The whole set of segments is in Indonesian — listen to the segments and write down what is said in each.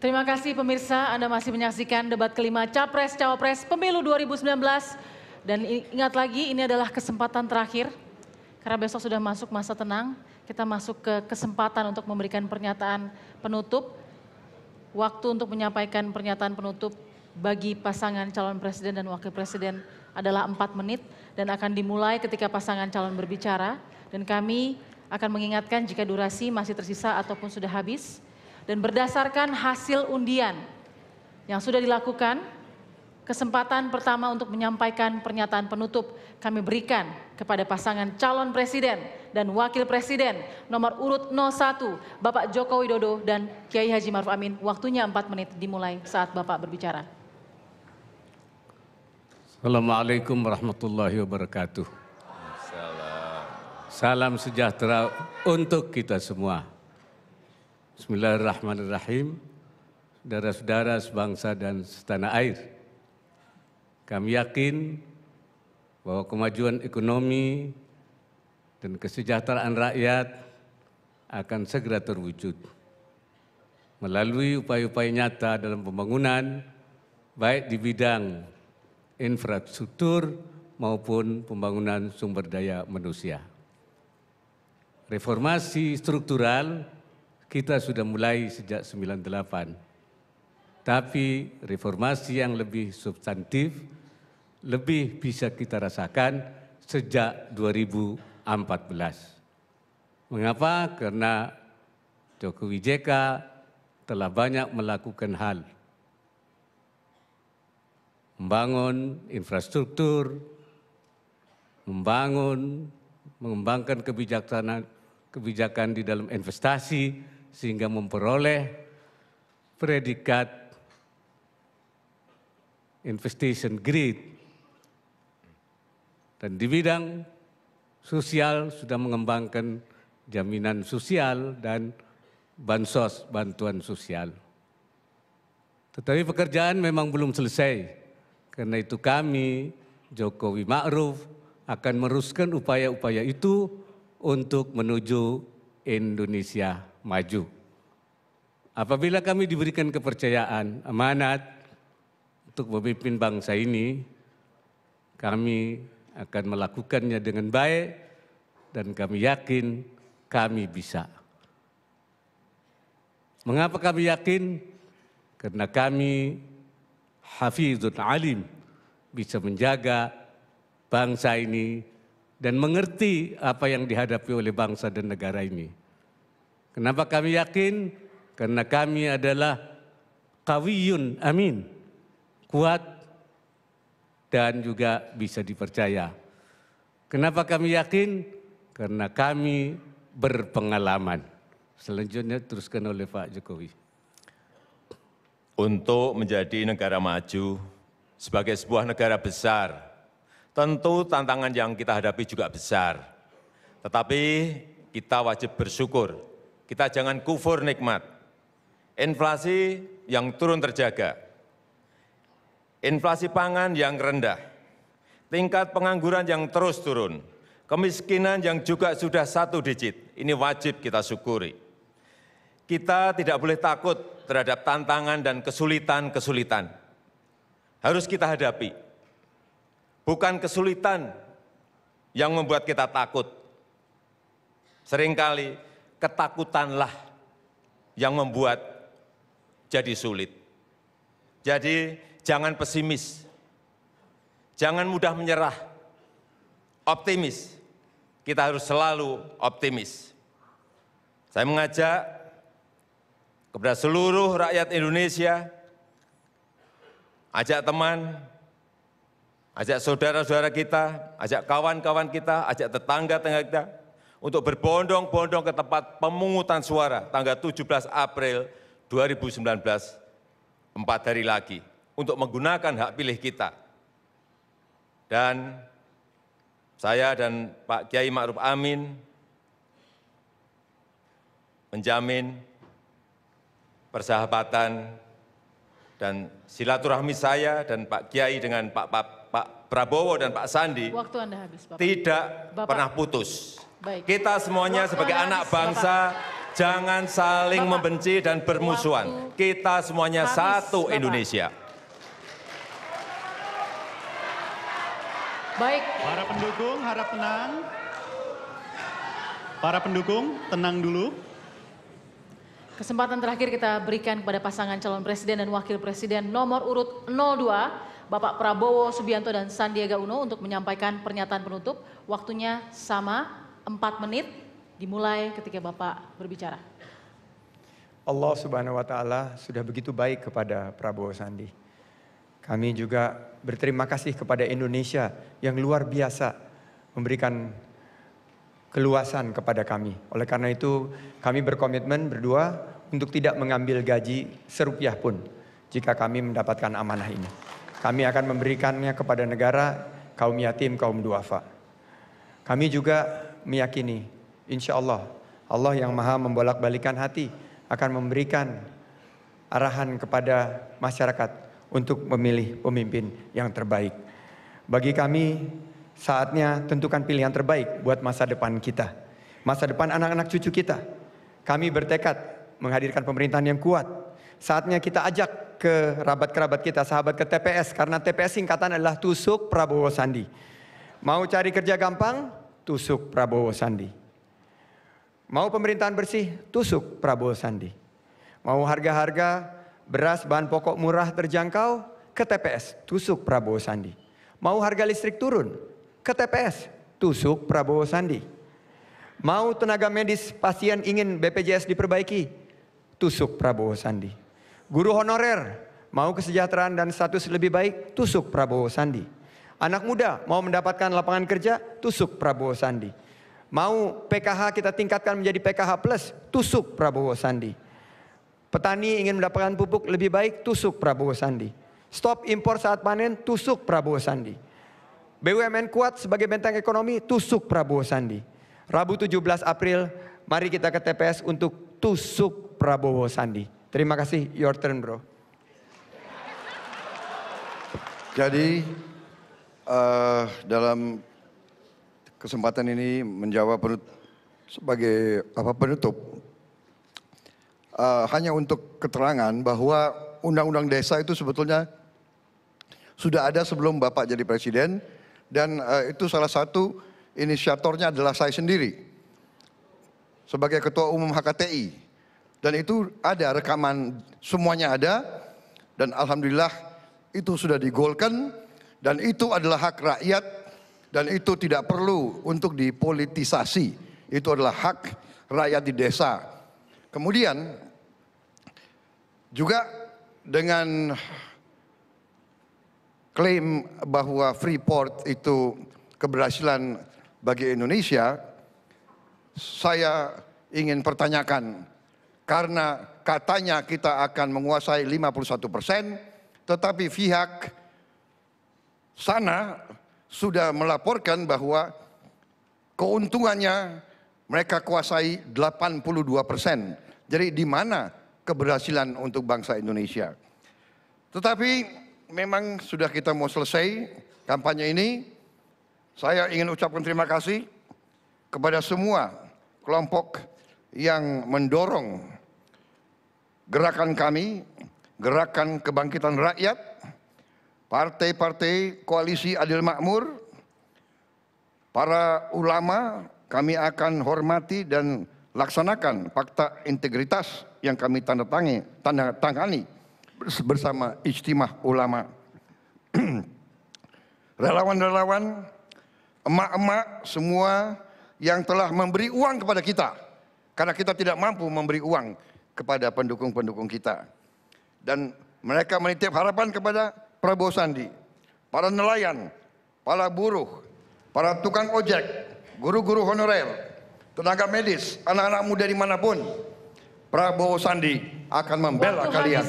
Terima kasih pemirsa, Anda masih menyaksikan debat kelima Capres-Cawapres Pemilu 2019. Dan ingat lagi, ini adalah kesempatan terakhir. Karena besok sudah masuk masa tenang, kita masuk ke kesempatan untuk memberikan pernyataan penutup. Waktu untuk menyampaikan pernyataan penutup bagi pasangan calon presiden dan wakil presiden adalah 4 menit. Dan akan dimulai ketika pasangan calon berbicara. Dan kami akan mengingatkan jika durasi masih tersisa ataupun sudah habis. Dan berdasarkan hasil undian yang sudah dilakukan, kesempatan pertama untuk menyampaikan pernyataan penutup kami berikan kepada pasangan calon presiden dan wakil presiden nomor urut 01, Bapak Joko Widodo dan Kiai Haji Ma'ruf Amin. Waktunya 4 menit dimulai saat Bapak berbicara. Assalamualaikum warahmatullahi wabarakatuh. Salam sejahtera untuk kita semua. Bismillahirrahmanirrahim. Saudara-saudara sebangsa dan setanah air. Kami yakin bahwa kemajuan ekonomi dan kesejahteraan rakyat akan segera terwujud melalui upaya-upaya nyata dalam pembangunan, baik di bidang infrastruktur maupun pembangunan sumber daya manusia. Reformasi struktural kita sudah mulai sejak 98, tapi reformasi yang lebih substantif, lebih bisa kita rasakan sejak 2014. Mengapa? Karena Jokowi JK telah banyak melakukan hal. Membangun infrastruktur, mengembangkan kebijakan di dalam investasi, sehingga memperoleh predikat investment grade. Dan di bidang sosial sudah mengembangkan jaminan sosial dan bansos, bantuan sosial. Tetapi pekerjaan memang belum selesai. Karena itu kami, Jokowi Ma'ruf, akan meneruskan upaya-upaya itu untuk menuju Indonesia maju. Apabila kami diberikan kepercayaan, amanat untuk memimpin bangsa ini, kami akan melakukannya dengan baik dan kami yakin kami bisa. Mengapa kami yakin? Karena kami hafizun alim, bisa menjaga bangsa ini dan mengerti apa yang dihadapi oleh bangsa dan negara ini. Kenapa kami yakin? Karena kami adalah qawiyun amin, kuat dan juga bisa dipercaya. Kenapa kami yakin? Karena kami berpengalaman. Selanjutnya teruskan oleh Pak Jokowi. Untuk menjadi negara maju sebagai sebuah negara besar, tentu tantangan yang kita hadapi juga besar. Tetapi kita wajib bersyukur, kita jangan kufur nikmat. Inflasi yang turun terjaga, inflasi pangan yang rendah, tingkat pengangguran yang terus turun, kemiskinan yang juga sudah 1 digit, ini wajib kita syukuri. Kita tidak boleh takut terhadap tantangan dan kesulitan-kesulitan. Harus kita hadapi. Bukan kesulitan yang membuat kita takut. Seringkali ketakutanlah yang membuat jadi sulit. Jadi jangan pesimis, jangan mudah menyerah, optimis. Kita harus selalu optimis. Saya mengajak kepada seluruh rakyat Indonesia, ajak teman, ajak saudara-saudara kita, ajak kawan-kawan kita, ajak tetangga-tetangga kita, untuk berbondong-bondong ke tempat pemungutan suara tanggal 17 April 2019, 4 hari lagi, untuk menggunakan hak pilih kita. Dan saya dan Pak Kiai Ma'ruf Amin menjamin persahabatan dan silaturahmi saya dan Pak Kiai dengan Pak Prabowo dan Pak Sandi Waktu Anda habis, Bapak. tidak Bapak. pernah putus. Baik. Kita semuanya Waktu sebagai Anda anak habis, bangsa Bapak. Jangan saling Bapak, membenci dan bermusuhan. Kita semuanya habis, satu Bapak. Indonesia. Baik, Para pendukung harap tenang. Para pendukung tenang dulu. kesempatan terakhir kita berikan kepada pasangan calon presiden dan wakil presiden nomor urut 02, Bapak Prabowo Subianto dan Sandiaga Uno untuk menyampaikan pernyataan penutup. Waktunya sama, 4 menit, dimulai ketika Bapak berbicara. Allah Subhanahu wa Ta'ala sudah begitu baik kepada Prabowo Sandi. Kami juga berterima kasih kepada Indonesia yang luar biasa memberikan keluasan kepada kami. Oleh karena itu kami berkomitmen berdua untuk tidak mengambil gaji serupiah pun jika kami mendapatkan amanah ini. Kami akan memberikannya kepada negara, kaum yatim, kaum duafa. Kami juga meyakini insya Allah, Allah yang maha membolak-balikan hati akan memberikan arahan kepada masyarakat untuk memilih pemimpin yang terbaik. Bagi kami, saatnya tentukan pilihan terbaik buat masa depan kita. Masa depan anak-anak cucu kita. Kami bertekad menghadirkan pemerintahan yang kuat. Saatnya kita ajak ke kerabat-kerabat kita, sahabat ke TPS. Karena TPS singkatan adalah tusuk Prabowo Sandi. Mau cari kerja gampang? Tusuk Prabowo Sandi. Mau pemerintahan bersih? Tusuk Prabowo Sandi. Mau harga-harga beras bahan pokok murah terjangkau? Ke TPS, tusuk Prabowo Sandi. Mau harga listrik turun? Ke TPS, tusuk Prabowo Sandi. Mau tenaga medis pasien ingin BPJS diperbaiki, tusuk Prabowo Sandi. Guru honorer mau kesejahteraan dan status lebih baik, tusuk Prabowo Sandi. Anak muda mau mendapatkan lapangan kerja, tusuk Prabowo Sandi. Mau PKH kita tingkatkan menjadi PKH plus, tusuk Prabowo Sandi. Petani ingin mendapatkan pupuk lebih baik, tusuk Prabowo Sandi. Stop impor saat panen, tusuk Prabowo Sandi. BUMN kuat sebagai benteng ekonomi, tusuk Prabowo Sandi. Rabu 17 April, mari kita ke TPS untuk tusuk Prabowo Sandi. Terima kasih, your turn bro. Jadi dalam kesempatan ini menjawab sebagai penutup, hanya untuk keterangan bahwa undang-undang desa itu sebetulnya sudah ada sebelum Bapak jadi presiden. Dan itu salah satu inisiatornya adalah saya sendiri sebagai Ketua Umum HKTI. Dan itu ada rekaman, semuanya ada. Dan alhamdulillah itu sudah digolkan. Dan itu adalah hak rakyat. Dan itu tidak perlu untuk dipolitisasi. Itu adalah hak rakyat di desa. Kemudian juga dengan klaim bahwa Freeport itu keberhasilan bagi Indonesia, saya ingin pertanyakan, karena katanya kita akan menguasai 51%, tetapi pihak sana sudah melaporkan bahwa keuntungannya mereka kuasai 82%. Jadi di mana keberhasilan untuk bangsa Indonesia? Tetapi memang sudah kita mau selesai kampanye ini. Saya ingin ucapkan terima kasih kepada semua kelompok yang mendorong gerakan kami, gerakan kebangkitan rakyat, partai-partai koalisi adil makmur, para ulama. Kami akan hormati dan laksanakan fakta integritas yang kami tanda tangani bersama Ijtimah Ulama. Relawan-relawan, emak-emak semua yang telah memberi uang kepada kita, karena kita tidak mampu memberi uang kepada pendukung-pendukung kita. Dan mereka menitip harapan kepada Prabowo Sandi, para nelayan, para buruh, para tukang ojek, guru-guru honorer, tenaga medis, anak-anak muda dimanapun, Prabowo Sandi akan membela kalian.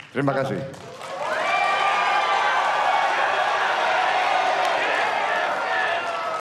Terima kasih.